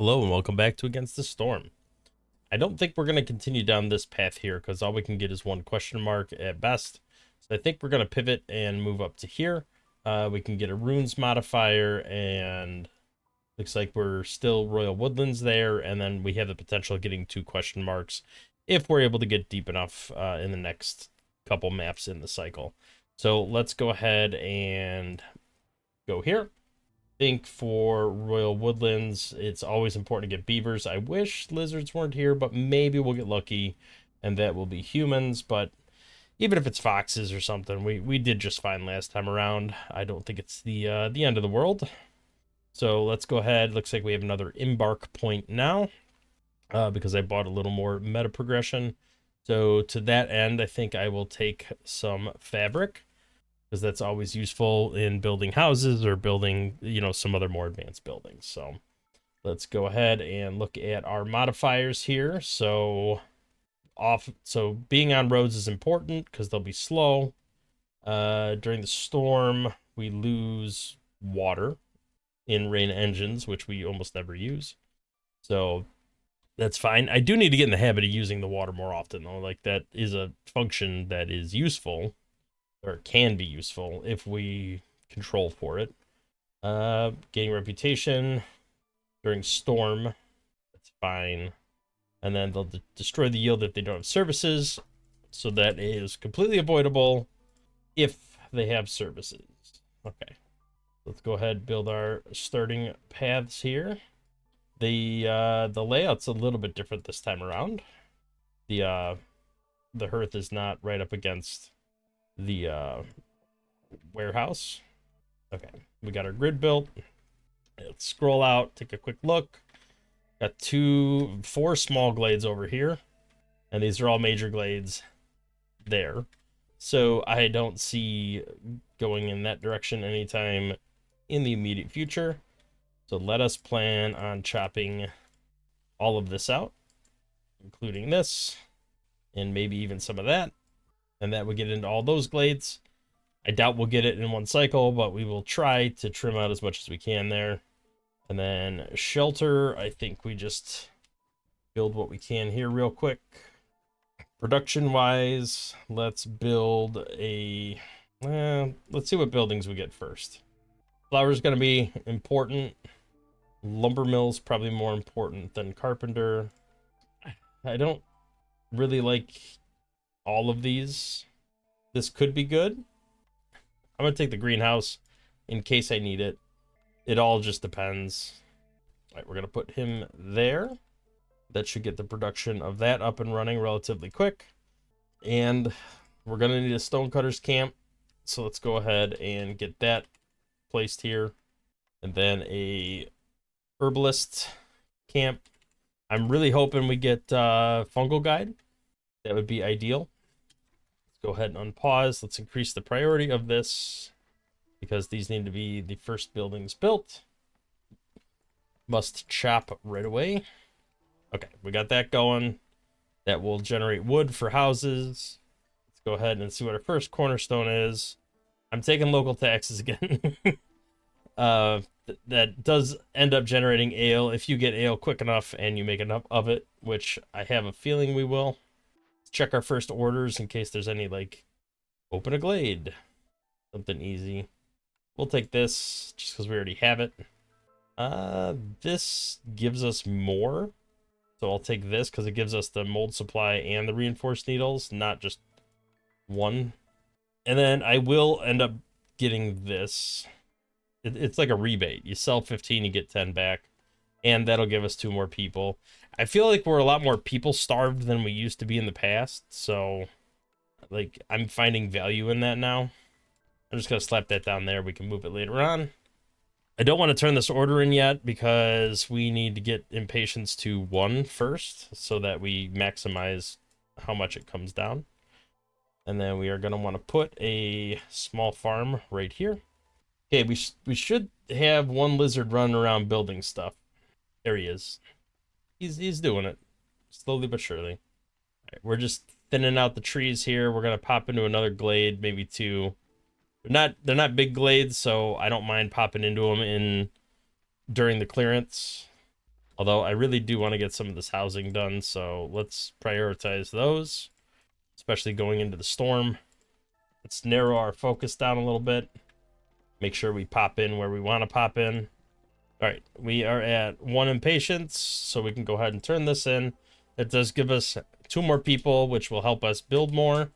Hello and welcome back to Against the Storm. I don't think we're going to continue down this path here because all we can get is one question mark at best. So I think we're going to pivot and move up to here. We can get a runes modifier, and looks like we're still Royal Woodlands there, and then we have the potential of getting two question marks if we're able to get deep enough in the next couple maps in the cycle. So let's go ahead and go here. Think for Royal Woodlands, it's always important to get beavers. I wish lizards weren't here, but maybe we'll get lucky and that will be humans. But even if it's foxes or something, we did just fine last time around. I don't think it's the end of the world. So let's go ahead. Looks like we have another embark point now because I bought a little more meta progression. So to that end, I think I will take some fabric, because that's always useful in building houses or building, some other more advanced buildings. So let's go ahead and look at our modifiers here. So being on roads is important because they'll be slow. During the storm, we lose water in rain engines, which we almost never use. So that's fine. I do need to get in the habit of using the water more often, though. Like, that is a function that is useful, or can be useful if we control for it. Gaining reputation during storm, that's fine. And then they'll destroy the yield if they don't have services. So that is completely avoidable if they have services. Okay. Let's go ahead and build our starting paths here. The layout's a little bit different this time around. The hearth is not right up against the warehouse. Okay, we got our grid built. Let's scroll out, take a quick look. Got four small glades over here, and these are all major glades there. So I don't see going in that direction anytime in the immediate future. So let us plan on chopping all of this out, including this, and maybe even some of that. And that would get into all those glades. I doubt we'll get it in one cycle, but we will try to trim out as much as we can there. And then shelter, I think we just build what we can here real quick. Production wise, let's build let's see what buildings we get first. Flour is going to be important. Lumber mill's probably more important than carpenter. I don't really like all of these. This could be good. I'm gonna take the greenhouse in case I need it. It all just depends. All right, we're gonna put him there. That should get the production of that up and running relatively quick. And we're gonna need a stonecutter's camp. So let's go ahead and get that placed here. And then a herbalist camp. I'm really hoping we get fungal guide. That would be ideal. Go ahead and unpause. Let's increase the priority of this because these need to be the first buildings built. Must chop right away. Okay, we got that going. That will generate wood for houses. Let's go ahead and see what our first cornerstone is. I'm taking local taxes again. That does end up generating ale if you get ale quick enough and you make enough of it, which I have a feeling we will. Check our first orders in case there's any, like, open a glade. Something easy. We'll take this just because we already have it. This gives us more. So I'll take this because it gives us the mold supply and the reinforced needles, not just one. And then I will end up getting this. It's like a rebate. You sell 15, you get 10 back. And that'll give us 2 more people. I feel like we're a lot more people starved than we used to be in the past. So, like, I'm finding value in that now. I'm just going to slap that down there. We can move it later on. I don't want to turn this order in yet because we need to get impatience to 1 first so that we maximize how much it comes down. And then we are going to want to put a small farm right here. Okay, we should have 1 lizard running around building stuff. There he is. He's doing it slowly but surely. All right, we're just thinning out the trees here. We're gonna pop into another glade, maybe 2. They're not big glades, so I don't mind popping into them during the clearance. Although I really do want to get some of this housing done, so let's prioritize those, especially going into the storm. Let's narrow our focus down a little bit. Make sure we pop in where we want to pop in. All right, we are at 1 impatience, so we can go ahead and turn this in. That does give us 2 more people, which will help us build more.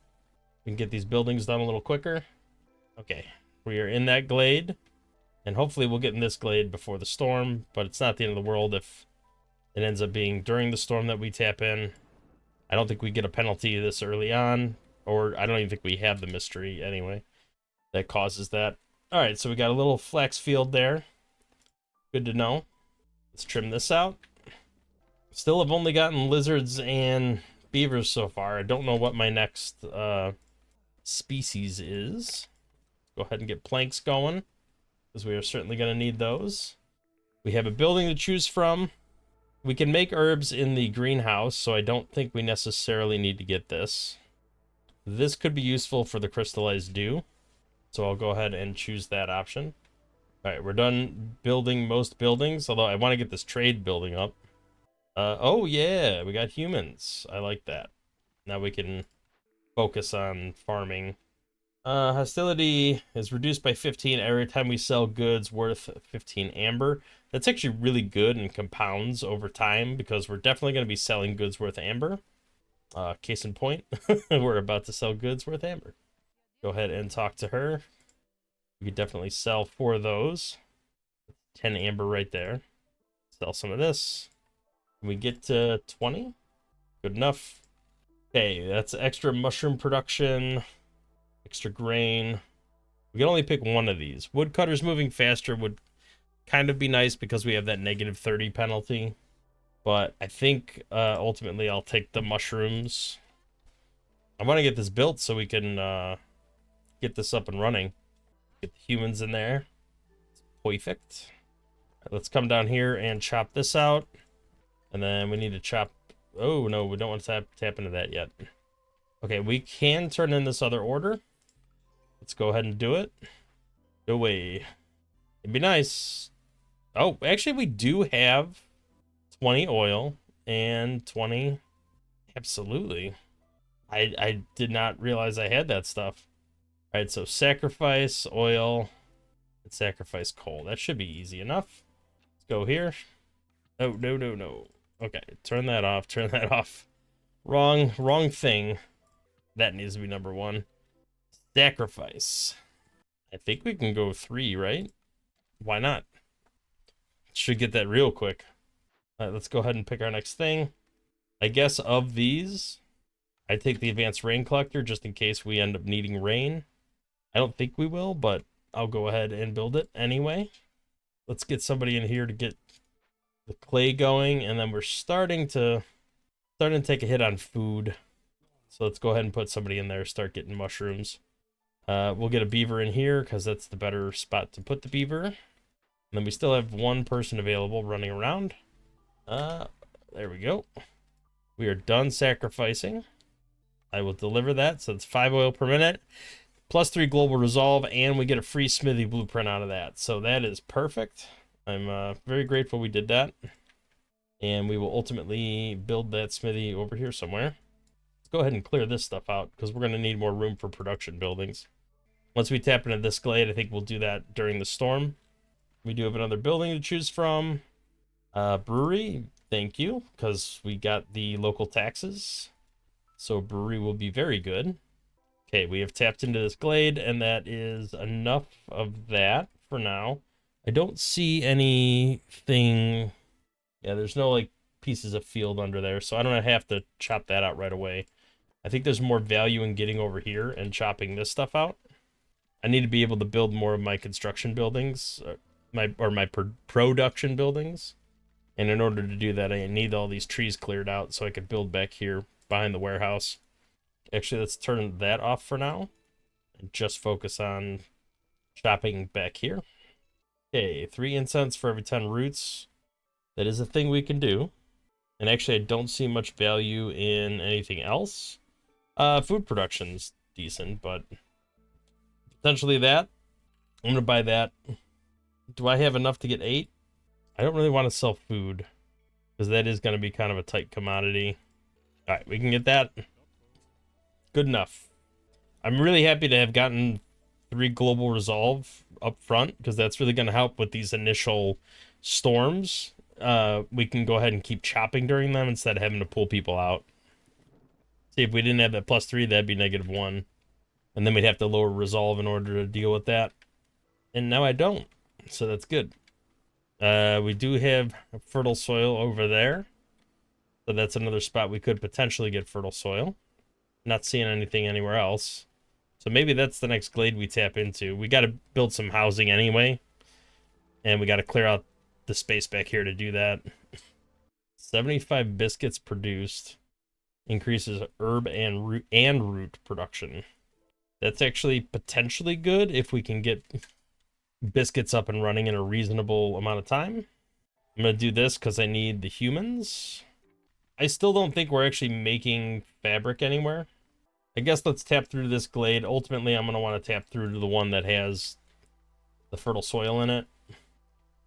We can get these buildings done a little quicker. Okay, we are in that glade, and hopefully we'll get in this glade before the storm, but it's not the end of the world if it ends up being during the storm that we tap in. I don't think we get a penalty this early on, or I don't even think we have the mystery anyway that causes that. All right, so we got a little flax field there. Good to know. Let's trim this out. Still have only gotten lizards and beavers so far. I don't know what my next species is. Go ahead and get planks going, because we are certainly going to need those. We have a building to choose from. We can make herbs in the greenhouse, so I don't think we necessarily need to get this. This could be useful for the crystallized dew, so I'll go ahead and choose that option. All right, we're done building most buildings, although I want to get this trade building up. Oh yeah, we got humans. I like that. Now we can focus on farming. Hostility is reduced by 15 every time we sell goods worth 15 amber. That's actually really good and compounds over time, because we're definitely going to be selling goods worth amber. Case in point, we're about to sell goods worth amber. Go ahead and talk to her. We could definitely sell 4 of those. 10 amber right there. Sell some of this. Can we get to 20? Good enough. Okay, that's extra mushroom production. Extra grain. We can only pick 1 of these. Woodcutters moving faster would kind of be nice because we have that negative 30 penalty. But I think ultimately I'll take the mushrooms. I want to get this built so we can get this up and running. Get the humans in there. Perfect. Right, let's come down here and chop this out. And then we need to chop... Oh, no, we don't want to tap into that yet. Okay, we can turn in this other order. Let's go ahead and do it. No way. It'd be nice. Oh, actually, we do have 20 oil and 20... Absolutely. I did not realize I had that stuff. All right, so sacrifice oil and sacrifice coal. That should be easy enough. Let's go here. Oh, no, no, no. Okay, turn that off. Turn that off. Wrong thing. That needs to be number 1. Sacrifice. I think we can go 3, right? Why not? Should get that real quick. All right, let's go ahead and pick our next thing. I guess of these, I take the advanced rain collector just in case we end up needing rain. I don't think we will, but I'll go ahead and build it anyway. Let's get somebody in here to get the clay going, and then we're starting to take a hit on food. So let's go ahead and put somebody in there, start getting mushrooms. We'll get a beaver in here because that's the better spot to put the beaver. And then we still have 1 person available running around. There we go. We are done sacrificing. I will deliver that. So it's 5 oil per minute, plus 3 global resolve, and we get a free smithy blueprint out of that. So that is perfect. I'm very grateful we did that. And we will ultimately build that smithy over here somewhere. Let's go ahead and clear this stuff out because we're going to need more room for production buildings. Once we tap into this glade, I think we'll do that during the storm. We do have another building to choose from. Brewery, thank you, because we got the local taxes. So brewery will be very good. Okay, we have tapped into this glade, and that is enough of that for now. I don't see anything... Yeah, there's no, like, pieces of field under there, so I don't have to chop that out right away. I think there's more value in getting over here and chopping this stuff out. I need to be able to build more of my construction buildings, my production buildings. And in order to do that, I need all these trees cleared out so I could build back here behind the warehouse. Actually, let's turn that off for now and just focus on chopping back here. Okay, 3 incense for every 10 roots. That is a thing we can do. And actually, I don't see much value in anything else. Food production's decent, but potentially that. I'm going to buy that. Do I have enough to get 8? I don't really want to sell food. because that is going to be kind of a tight commodity. All right, we can get that. Good enough. I'm really happy to have gotten 3 global resolve up front, because that's really going to help with these initial storms. We can go ahead and keep chopping during them instead of having to pull people out. See, if we didn't have that +3, that'd be -1. And then we'd have to lower resolve in order to deal with that. And now I don't. So that's good. We do have fertile soil over there. So that's another spot we could potentially get fertile soil. Not seeing anything anywhere else. So maybe that's the next glade we tap into. We got to build some housing anyway. And we got to clear out the space back here to do that. 75 biscuits produced. Increases herb and root production. That's actually potentially good if we can get biscuits up and running in a reasonable amount of time. I'm going to do this because I need the humans. I still don't think we're actually making fabric anywhere. I guess let's tap through this glade. Ultimately, I'm going to want to tap through to the one that has the fertile soil in it.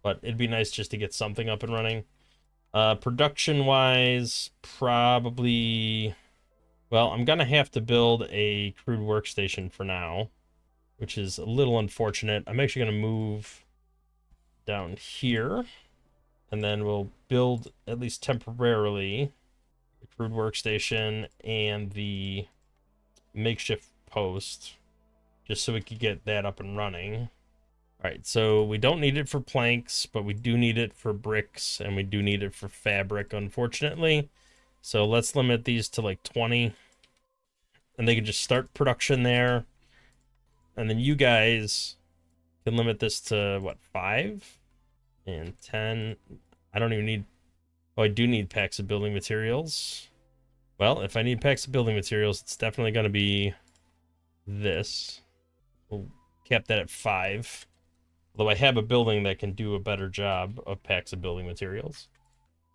But it'd be nice just to get something up and running. Production-wise, probably... Well, I'm going to have to build a crude workstation for now, which is a little unfortunate. I'm actually going to move down here, and then we'll build, at least temporarily, the crude workstation and the makeshift post, just so we could get that up and running. All right, so we don't need it for planks, but we do need it for bricks, and we do need it for fabric, unfortunately. So let's limit these to like 20, and they can just start production there. And then you guys can limit this to, what, 5 and 10. I don't even need... Oh, I do need packs of building materials. Well, if I need packs of building materials, it's definitely going to be this. We'll cap that at 5. Although I have a building that can do a better job of packs of building materials.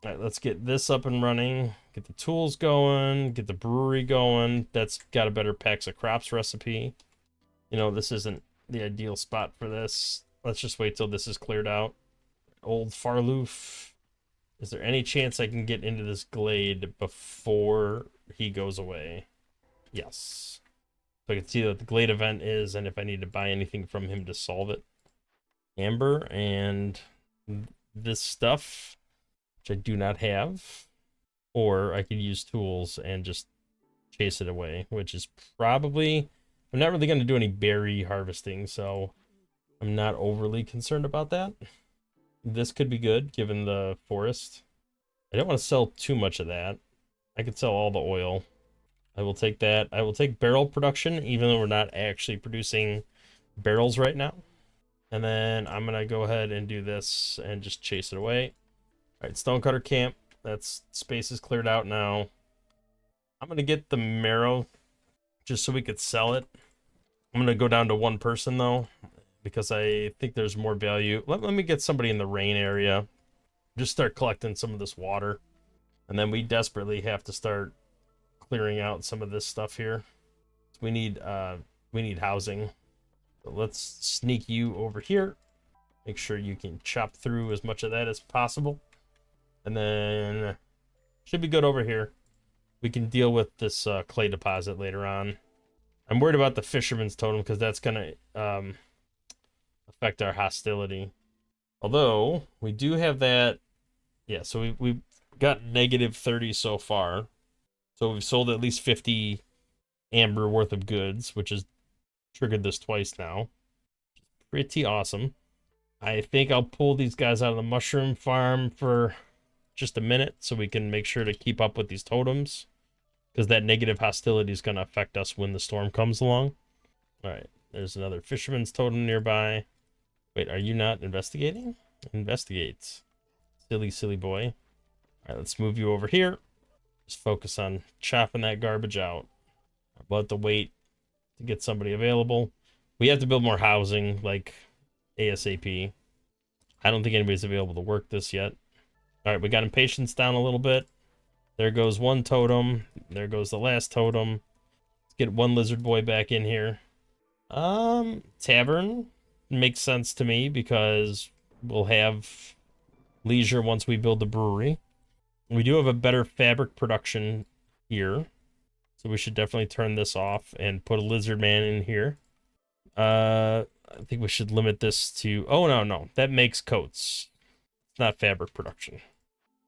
All right, let's get this up and running. Get the tools going. Get the brewery going. That's got a better packs of crops recipe. You know, this isn't the ideal spot for this. Let's just wait till this is cleared out. Old Farloof. Is there any chance I can get into this glade before he goes away? Yes. So I can see what the glade event is and if I need to buy anything from him to solve it. Amber and this stuff, which I do not have. Or I could use tools and just chase it away, which is probably... I'm not really going to do any berry harvesting, so I'm not overly concerned about that. This could be good, given the forest. I don't want to sell too much of that. I could sell all the oil. I will take that. I will take barrel production, even though we're not actually producing barrels right now. And then I'm going to go ahead and do this and just chase it away. All right, Stonecutter Camp. That's space is cleared out now. I'm going to get the marrow just so we could sell it. I'm going to go down to 1 person, though, because I think there's more value. Let me get somebody in the rain area. Just start collecting some of this water. And then we desperately have to start clearing out some of this stuff here. We need housing. So let's sneak you over here. Make sure you can chop through as much of that as possible. And then should be good over here. We can deal with this clay deposit later on. I'm worried about the fisherman's totem because that's going to affect our hostility. Although, we do have that... Yeah, so we've got -30 so far. So we've sold at least 50 amber worth of goods, which has triggered this twice now. Pretty awesome. I think I'll pull these guys out of the mushroom farm for just a minute so we can make sure to keep up with these totems. Because that negative hostility is going to affect us when the storm comes along. Alright, there's another fisherman's totem nearby. Wait, are you not investigating? Investigate. Silly, silly boy. Alright, let's move you over here. Just focus on chopping that garbage out. We'll have to wait to get somebody available. We have to build more housing, like ASAP. I don't think anybody's available to work this yet. Alright, we got impatience down a little bit. There goes 1 totem. There goes the last totem. Let's get 1 lizard boy back in here. Tavern makes sense to me because we'll have leisure once we build the brewery. We do have a better fabric production here. So we should definitely turn this off and put a lizard man in here. I think we should limit this to... Oh, no. That makes coats. It's not fabric production.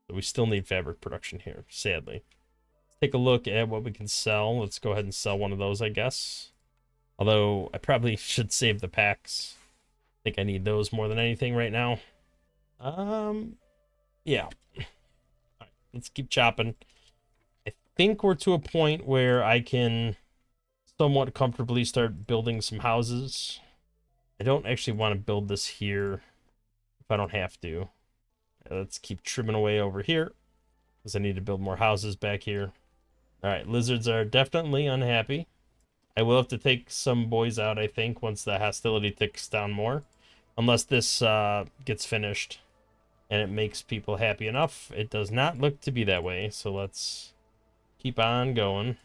So we still need fabric production here, sadly. Take a look at what we can sell. Let's go ahead and sell one of those, I guess. Although, I probably should save the packs. I think I need those more than anything right now. Yeah. Alright, let's keep chopping. I think we're to a point where I can somewhat comfortably start building some houses. I don't actually want to build this here if I don't have to. Let's keep trimming away over here because I need to build more houses back here. All right, lizards are definitely unhappy. I will have to take some boys out, I think, once the hostility ticks down more. Unless this gets finished and it makes people happy enough. It does not look to be that way, so let's keep on going.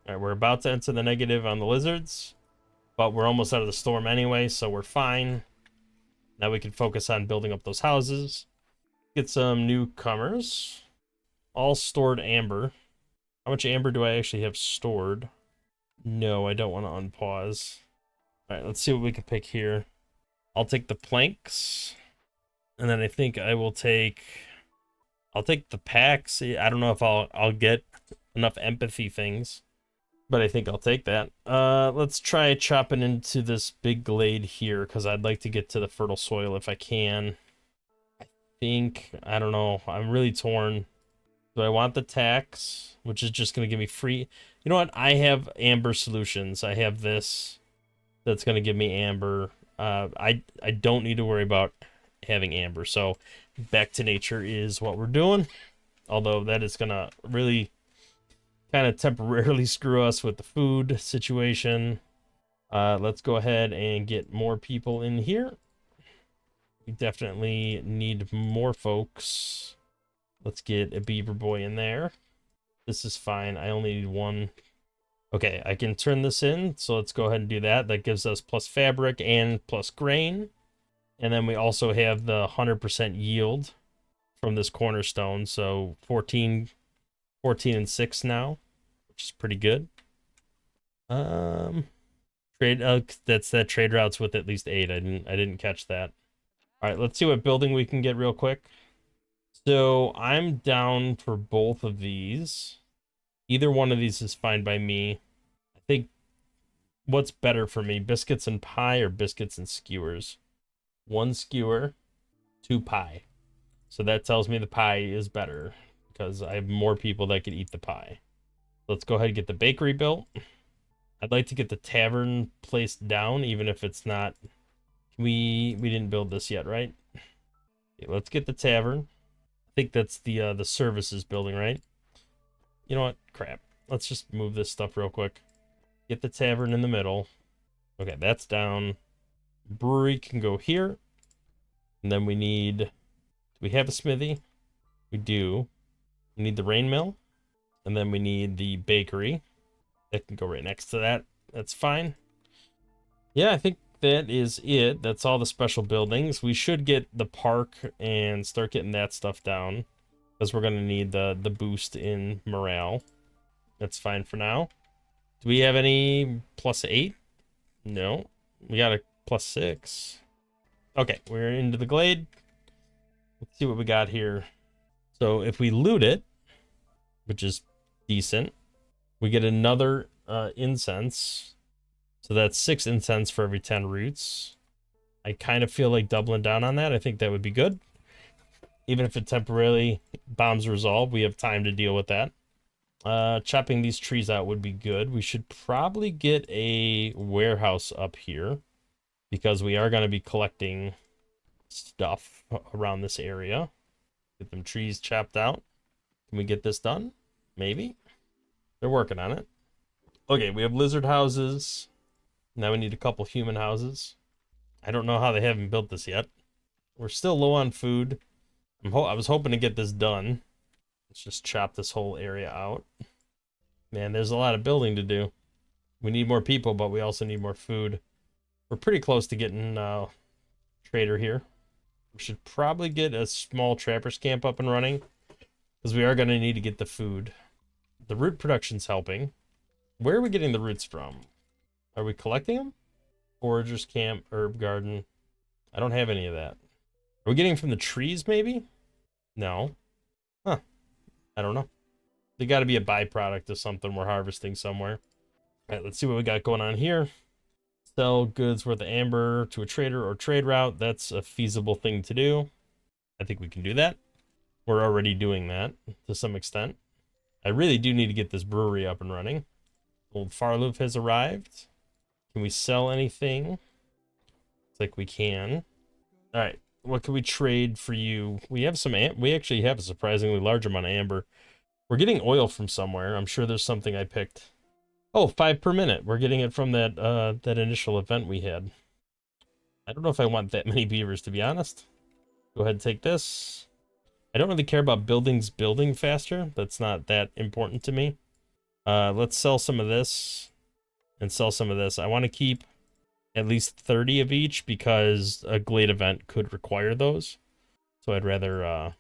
All right, we're about to enter the negative on the lizards, but we're almost out of the storm anyway, so we're fine. Now we can focus on building up those houses. Get some newcomers. All stored amber. How much amber do I actually have stored? No, I don't want to unpause. All right, let's see what we can pick here. I'll take the planks. And then I think I will take... I'll take the packs. I don't know if I'll get enough empathy things, but I think I'll take that. Let's try chopping into this big glade here, because I'd like to get to the fertile soil if I can. I don't know. I'm really torn. Do I want the tax, which is just going to give me free... You know what? I have amber solutions. I have this that's going to give me amber. I don't need to worry about having amber. So back to nature is what we're doing. Although that is going to really kind of temporarily screw us with the food situation. Let's go ahead and get more people in here. We definitely need more folks. Let's get a beaver boy in there. This is fine. I only need one. Okay, I can turn this in. So let's go ahead and do that. That gives us plus fabric and plus grain. And then we also have the 100% yield from this cornerstone. So 14 and 6 now, which is pretty good. That's that trade routes with at least 8. I didn't catch that. All right, let's see what building we can get real quick. So I'm down for both of these. Either one of these is fine by me. I think what's better for me, biscuits and pie or biscuits and skewers? 1 skewer, 2 pie. So that tells me the pie is better because I have more people that could eat the pie. Let's go ahead and get the bakery built. I'd like to get the tavern placed down, even if it's not... We didn't build this yet, right? Okay, let's get the tavern. I think that's the services building, right? You know what? Crap. Let's just move this stuff real quick. Get the tavern in the middle. Okay, that's down. Brewery can go here. And then we need... Do we have a smithy? We do. We need the rain mill. And then we need the bakery. That can go right next to that. That's fine. Yeah, I think that is it. That's all the special buildings. We should get the park and start getting that stuff down, because we're going to need the boost in morale. That's fine for now. Do we have any plus 8? No. We got a plus 6. Okay, we're into the glade. Let's see what we got here. So if we loot it, which is decent, we get another incense. So that's 6 incense for every 10 roots. I kind of feel like doubling down on that. I think that would be good. Even if it temporarily bombs resolve, we have time to deal with that. Chopping these trees out would be good. We should probably get a warehouse up here, because we are going to be collecting stuff around this area. Get them trees chopped out. Can we get this done? Maybe. They're working on it. Okay, we have lizard houses. Now we need a couple human houses. I don't know how they haven't built this yet. We're still low on food. I was hoping to get this done. Let's just chop this whole area out. Man, there's a lot of building to do. We need more people, but we also need more food. We're pretty close to getting trader here. We should probably get a small trapper's camp up and running. because we are going to need to get the food. The root production's helping. Where are we getting the roots from? Are we collecting them? Foragers camp, herb garden. I don't have any of that. Are we getting from the trees, maybe? No. Huh. I don't know. They got to be a byproduct of something we're harvesting somewhere. All right, let's see what we got going on here. Sell goods worth of amber to a trader or trade route. That's a feasible thing to do. I think we can do that. We're already doing that to some extent. I really do need to get this brewery up and running. Old Farloof has arrived. Can we sell anything? Looks like we can. All right, what can we trade for you? We have some. We actually have a surprisingly large amount of amber. We're getting oil from somewhere. I'm sure there's something I picked. Oh, 5 per minute. We're getting it from that that initial event we had. I don't know if I want that many beavers, to be honest. Go ahead and take this. I don't really care about buildings building faster. That's not that important to me. Let's sell some of this and sell some of this. I want to keep at least 30 of each because a Glade event could require those. So I'd rather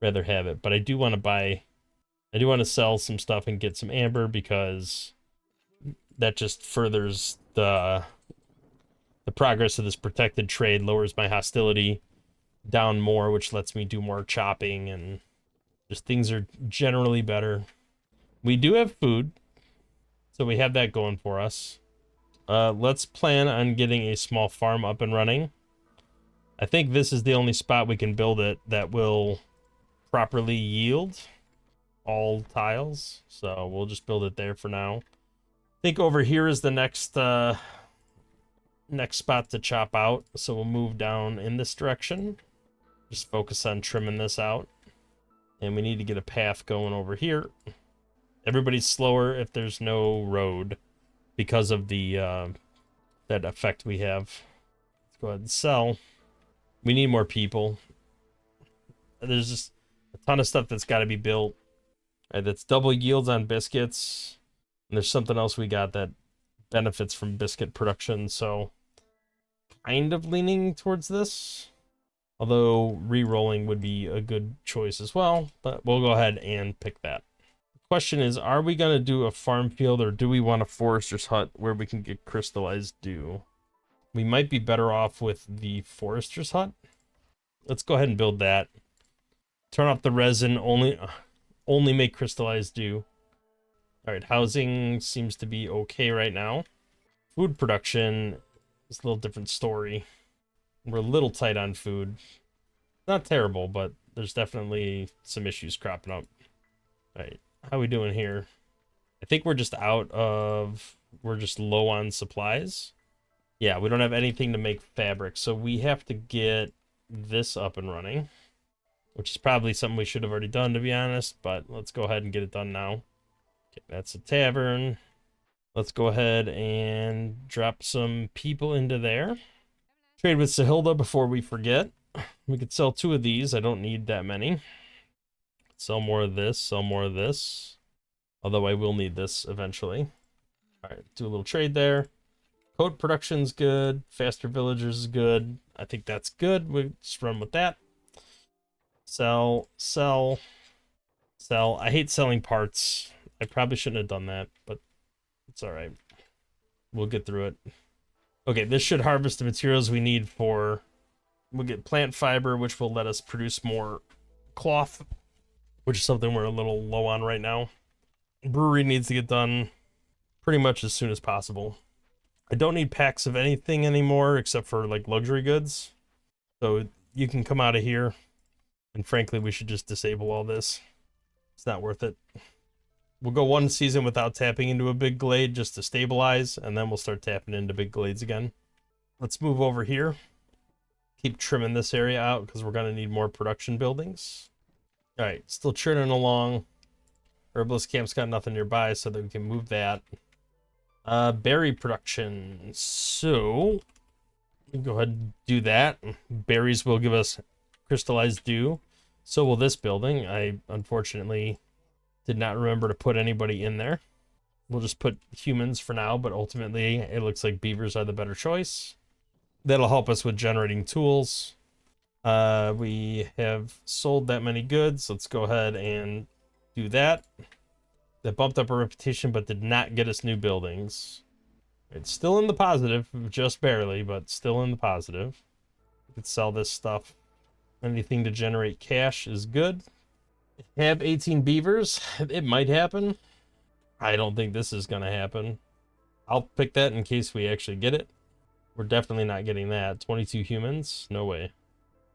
have it. But I do want to sell some stuff and get some amber because that just furthers the progress of this protected trade, lowers my hostility down more, which lets me do more chopping, and just things are generally better. We do have food, so we have that going for us. Let's plan on getting a small farm up and running. I think this is the only spot we can build it that will properly yield all tiles, so we'll just build it there for now. I think over here is the next spot to chop out, so we'll move down in this direction. Just focus on trimming this out. And we need to get a path going over here. Everybody's slower if there's no road because of the that effect we have. Let's go ahead and sell. We need more people. There's just a ton of stuff that's got to be built. All right, that's double yields on biscuits. And there's something else we got that benefits from biscuit production, so kind of leaning towards this. Although re-rolling would be a good choice as well, but we'll go ahead and pick that. The question is, are we going to do a farm field or do we want a forester's hut where we can get crystallized dew? We might be better off with the forester's hut. Let's go ahead and build that. Turn off the resin, only make crystallized dew. All right, housing seems to be okay right now. Food production is a little different story. We're a little tight on food. Not terrible, but there's definitely some issues cropping up. All right, how are we doing here? I think we're just we're just low on supplies. Yeah, we don't have anything to make fabric, so we have to get this up and running, which is probably something we should have already done, to be honest, but let's go ahead and get it done now. Okay, that's a tavern. Let's go ahead and drop some people into there. Trade with Sahilda before we forget. We could sell 2 of these. I don't need that many. Sell more of this, sell more of this. Although I will need this eventually. All right, do a little trade there. Coat production's good. Faster villagers is good. I think that's good. We just run with that. Sell, sell, sell. I hate selling parts. I probably shouldn't have done that, but it's all right. We'll get through it. Okay, this should harvest the materials we need for... We'll get plant fiber, which will let us produce more cloth, which is something we're a little low on right now. Brewery needs to get done pretty much as soon as possible. I don't need packs of anything anymore except for like luxury goods. So you can come out of here. And frankly, we should just disable all this. It's not worth it. We'll go 1 season without tapping into a big glade just to stabilize, and then we'll start tapping into big glades again. Let's move over here. Keep trimming this area out because we're going to need more production buildings. All right, still churning along. Herbalist camp's got nothing nearby, so that we can move that. Berry production. So, we can go ahead and do that. Berries will give us crystallized dew. So will this building. I unfortunately did not remember to put anybody in there. We'll just put humans for now, but ultimately it looks like beavers are the better choice. That'll help us with generating tools. We have sold that many goods. Let's go ahead and do that. That bumped up our reputation, but did not get us new buildings. It's still in the positive, just barely, but still in the positive. We could sell this stuff. Anything to generate cash is good. Have 18 beavers. It might happen. I don't think this is going to happen. I'll pick that in case we actually get it. We're definitely not getting that. 22 humans? No way.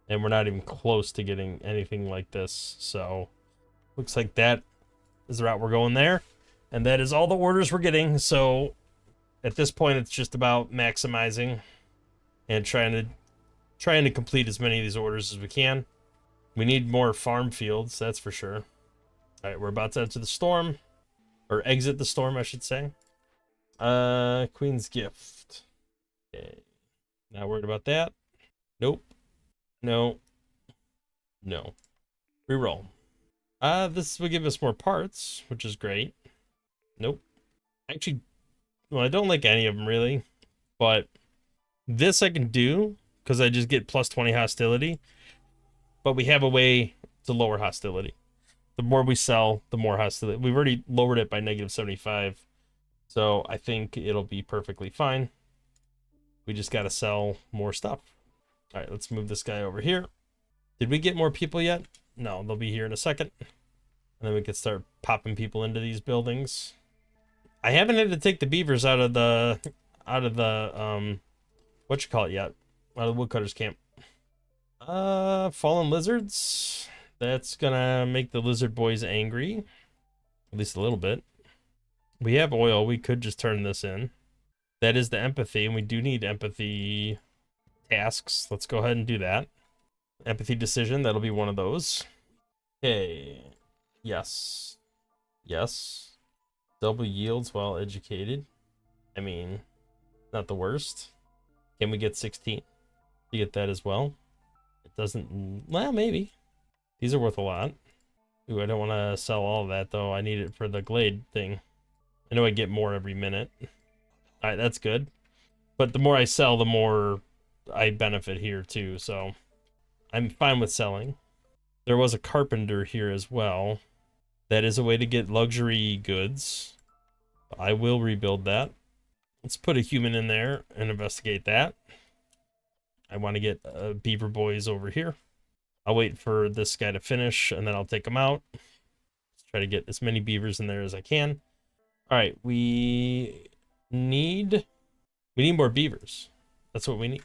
And we're not even close to getting anything like this. So, looks like that is the route we're going there. And that is all the orders we're getting. So, at this point, it's just about maximizing and trying to complete as many of these orders as we can. We need more farm fields, that's for sure. All right, we're about to enter the storm. Or exit the storm, I should say. Queen's Gift. Okay. Not worried about that. Nope. No. No. Reroll. This will give us more parts, which is great. Nope. Actually, well, I don't like any of them really. But this I can do, because I just get plus 20 hostility. But we have a way to lower hostility. The more we sell, the more hostility. We've already lowered it by negative 75. So I think it'll be perfectly fine. We just got to sell more stuff. All right, let's move this guy over here. Did we get more people yet? No, they'll be here in a second. And then we can start popping people into these buildings. I haven't had to take the beavers out of the what you call it yet? Out of the woodcutters camp. Fallen lizards. That's gonna make the lizard boys angry. At least a little bit. We have oil. We could just turn this in. That is the empathy, and we do need empathy tasks. Let's go ahead and do that. Empathy decision. That'll be one of those. Okay. Yes. Yes. Double yields while educated. I mean, not the worst. Can we get 16? You get that as well. It doesn't, well, maybe. These are worth a lot. Ooh, I don't want to sell all of that, though. I need it for the glade thing. I know I get more every minute. All right, that's good. But the more I sell, the more I benefit here, too. So I'm fine with selling. There was a carpenter here as well. That is a way to get luxury goods. I will rebuild that. Let's put a human in there and investigate that. I want to get beaver boys over here. I'll wait for this guy to finish and then I'll take him out. Let's try to get as many beavers in there as I can. All right, we need more beavers. That's what we need.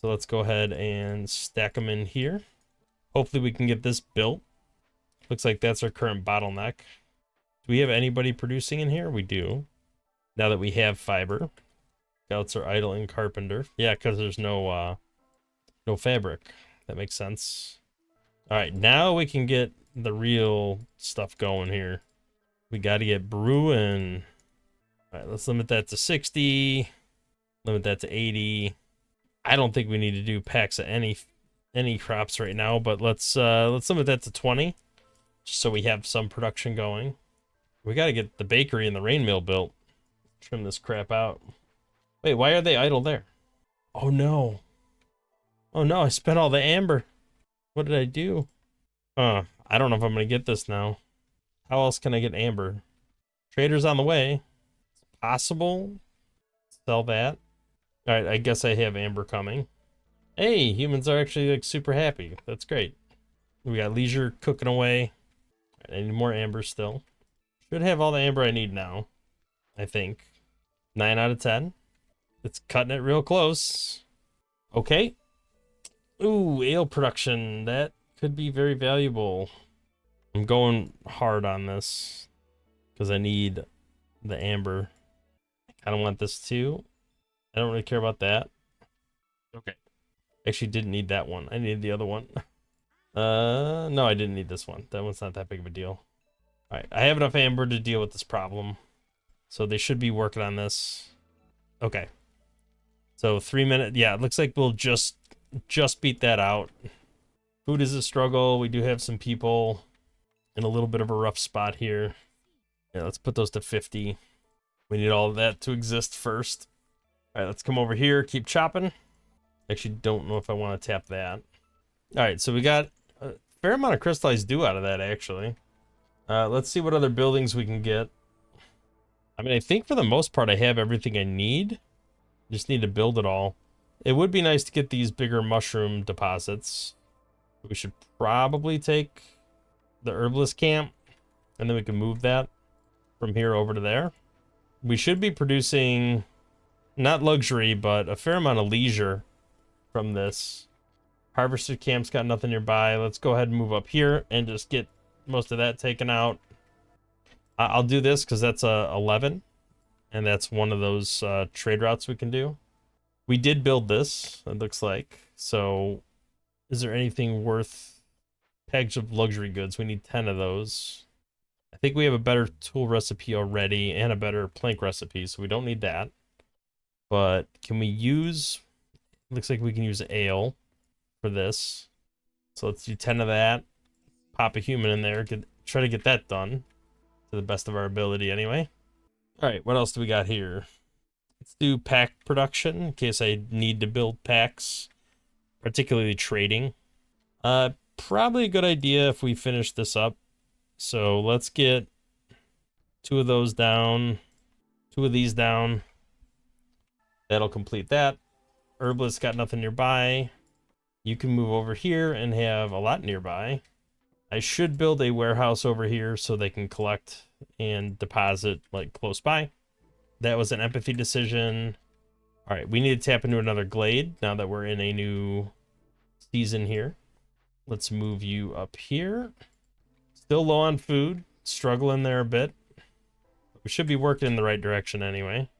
So let's go ahead and stack them in here. Hopefully we can get this built. Looks like that's our current bottleneck. Do we have anybody producing in here? We do. Now that we have fiber. Scouts are idle in carpenter. Yeah, because there's no fabric. That makes sense. All right, now we can get the real stuff going here. We got to get brewing. All right, let's limit that to 60. Limit that to 80. I don't think we need to do packs of any crops right now, but let's limit that to 20, just so we have some production going. We got to get the bakery and the rain mill built. Trim this crap out. Wait, why are they idle there? Oh no. Oh no, I spent all the amber. What did I do? I don't know if I'm gonna get this now. How else can I get amber? Trader's on the way. It's possible. Sell that. All right, I guess I have amber coming. Hey, humans are actually like super happy. That's great. We got leisure cooking away. All right, I need more amber still. Should have all the amber I need now, I think. 9 out of 10. It's cutting it real close. Okay. Ooh, ale production. That could be very valuable. I'm going hard on this because I need the amber. I kind of want this too. I don't really care about that. Okay. Actually didn't need that one. I needed the other one. No, I didn't need this one. That one's not that big of a deal. All right, I have enough amber to deal with this problem. So they should be working on this. Okay. So 3 minutes. Yeah, it looks like we'll just beat that out. Food is a struggle. We do have some people in a little bit of a rough spot here. Yeah, let's put those to 50. We need all of that to exist first. All right, let's come over here, keep chopping. Actually, don't know if I want to tap that. All right, so we got a fair amount of crystallized dew out of that, actually. Let's see what other buildings we can get. I mean, I think for the most part, I have everything I need. Just need to build it all. It would be nice to get these bigger mushroom deposits. We should probably take the herbalist camp, and then we can move that from here over to there. We should be producing, not luxury, but a fair amount of leisure from this. Harvester camp's got nothing nearby. Let's go ahead and move up here and just get most of that taken out. I'll do this because that's 11, and that's one of those trade routes we can do. We did build this, it looks like. So is there anything worth package of luxury goods? We need 10 of those. I think we have a better tool recipe already and a better plank recipe, so we don't need that. But can we use, looks like we can use ale for this. So let's do 10 of that. Pop a human in there, try to get that done to the best of our ability anyway. All right, what else do we got here? Let's do pack production in case I need to build packs, particularly trading. Probably a good idea if we finish this up. So let's get 2 of those down, 2 of these down. That'll complete that. Herbalist got nothing nearby. You can move over here and have a lot nearby. I should build a warehouse over here so they can collect and deposit like close by. That was an empathy decision. All right, we need to tap into another glade now that we're in a new season here. Let's move you up here. Still low on food, struggling there a bit. We should be working in the right direction anyway.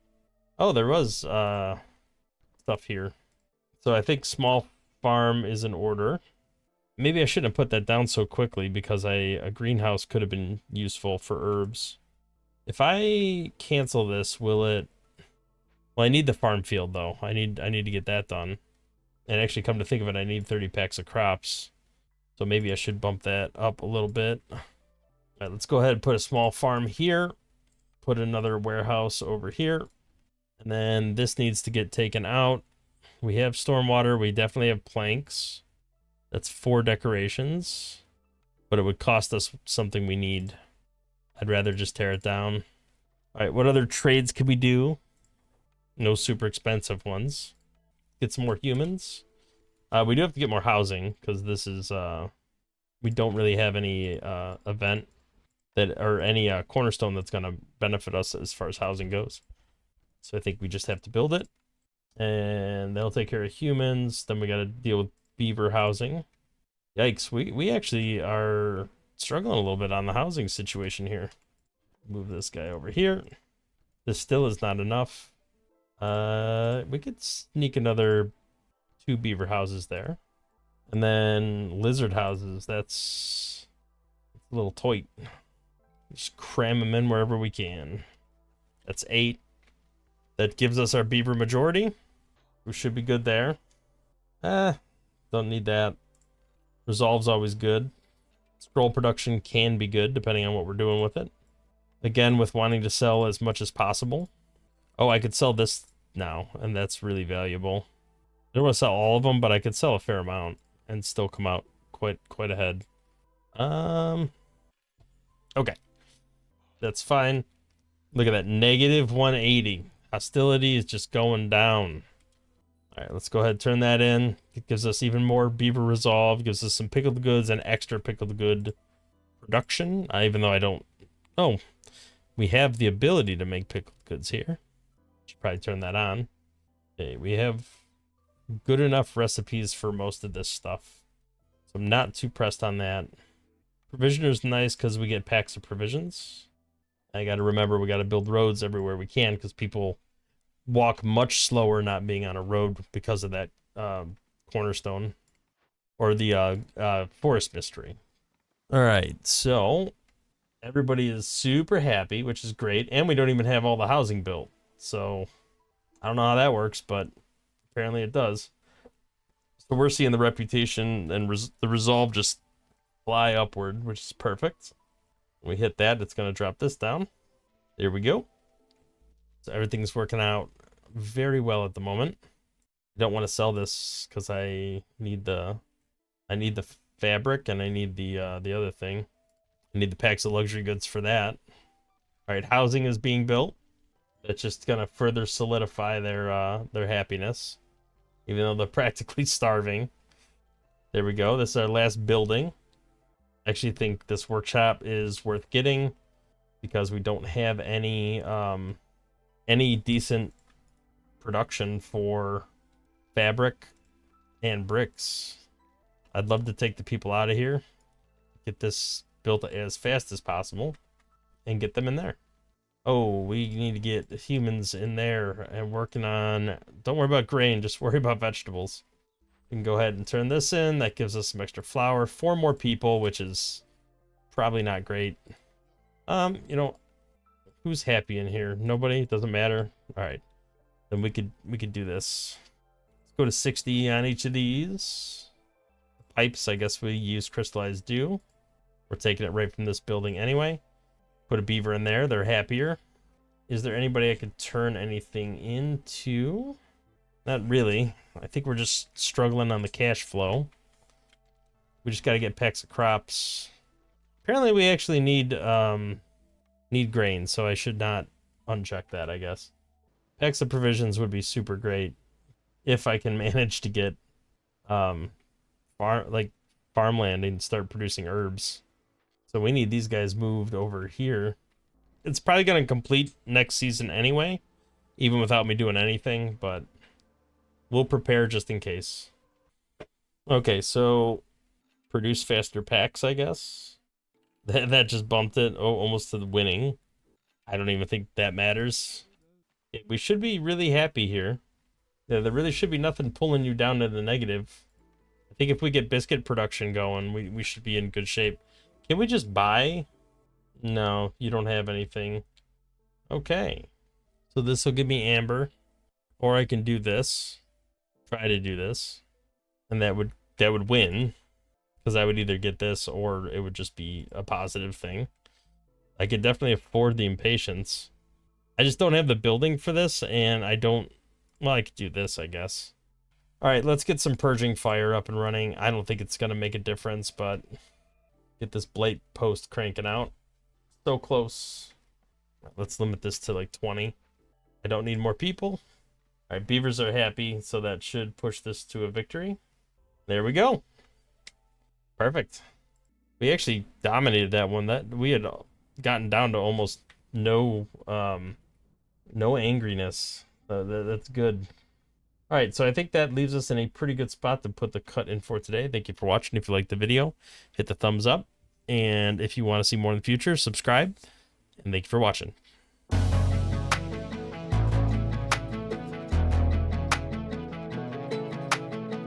Oh, there was stuff here. So I think small farm is in order. Maybe I shouldn't have put that down so quickly because a greenhouse could have been useful for herbs. If I cancel this, will it... Well, I need the farm field though. I need to get that done. And actually, come to think of it, I need 30 packs of crops. So maybe I should bump that up a little bit. All right, let's go ahead and put a small farm here. Put another warehouse over here. And then this needs to get taken out. We have stormwater. We definitely have planks. That's 4 decorations. But it would cost us something we need. I'd rather just tear it down. All right, what other trades could we do? No super expensive ones. Get some more humans. We do have to get more housing because this is we don't really have any event that or any cornerstone that's going to benefit us as far as housing goes. So I think we just have to build it, and they'll take care of humans. Then we got to deal with beaver housing. Yikes, we actually are struggling a little bit on the housing situation here. Move this guy over here. This still is not enough. We could sneak another 2 beaver houses there. And then lizard houses, that's a little tight. Just cram them in wherever we can. That's 8. That gives us our beaver majority. We should be good there. Don't need that. Resolve's always good. Scroll production can be good depending on what we're doing with it. Again, with wanting to sell as much as possible. Oh, I could sell this now, and that's really valuable. I don't want to sell all of them, but I could sell a fair amount and still come out quite ahead. Okay. That's fine. Look at that, negative 180. Hostility is just going down. All right, let's go ahead and turn that in. It gives us even more beaver resolve, gives us some pickled goods and extra pickled good production. Even though I don't... Oh, we have the ability to make pickled goods here. Should probably turn that on. Okay, we have good enough recipes for most of this stuff. So I'm not too pressed on that. Provisioner's nice because we get packs of provisions. I got to remember we got to build roads everywhere we can because people walk much slower not being on a road because of that cornerstone or the forest mystery. All right, so everybody is super happy, which is great, and we don't even have all the housing built. So I don't know how that works, but apparently it does. So we're seeing the reputation and the resolve just fly upward, which is perfect. When we hit that, it's going to drop this down. There we go. So everything's working out very well at the moment. I don't want to sell this because I need the fabric, and I need the other thing. I need the packs of luxury goods for that. All right, housing is being built. That's just gonna further solidify their happiness, even though they're practically starving. There we go. This is our last building. I actually think this workshop is worth getting because we don't have any decent production for fabric and bricks. I'd love to take the people out of here, get this built as fast as possible, and get them in there. Oh, we need to get humans in there and working on, don't worry about grain, just worry about vegetables. We can go ahead and turn this in. That gives us some extra flour. 4 more people, which is probably not great. You know, who's happy in here? Nobody? Doesn't matter. All right. Then we could do this. Let's go to 60 on each of these. Pipes, I guess we use crystallized dew. We're taking it right from this building anyway. Put a beaver in there. They're happier. Is there anybody I could turn anything into? Not really. I think we're just struggling on the cash flow. We just got to get packs of crops. Apparently we actually need grain, so I should not uncheck that, I guess. Packs of provisions would be super great if I can manage to get farmland and start producing herbs. So we need these guys moved over here. It's probably going to complete next season anyway, even without me doing anything, but we'll prepare just in case. Okay, so produce faster packs, I guess. That just bumped it almost to the winning. I don't even think that matters. We should be really happy here. Yeah, there really should be nothing pulling you down to the negative. I think if we get biscuit production going, we should be in good shape. Can we just buy? No, you don't have anything. Okay. So this will give me amber. Or I can do this. Try to do this. And that would win. Because I would either get this or it would just be a positive thing. I could definitely afford the impatience. I just don't have the building for this, and I don't... Well, I could do this, I guess. Alright, let's get some purging fire up and running. I don't think it's going to make a difference, but... Get this blight post cranking out. So close. Let's limit this to like 20. I don't need more people. Alright, beavers are happy, so that should push this to a victory. There we go. Perfect. We actually dominated that one. That we had gotten down to almost no angriness. That's good. All right, so I think that leaves us in a pretty good spot to put the cut in for today. Thank you for watching. If you liked the video, hit the thumbs up. And if you want to see more in the future, subscribe. And thank you for watching.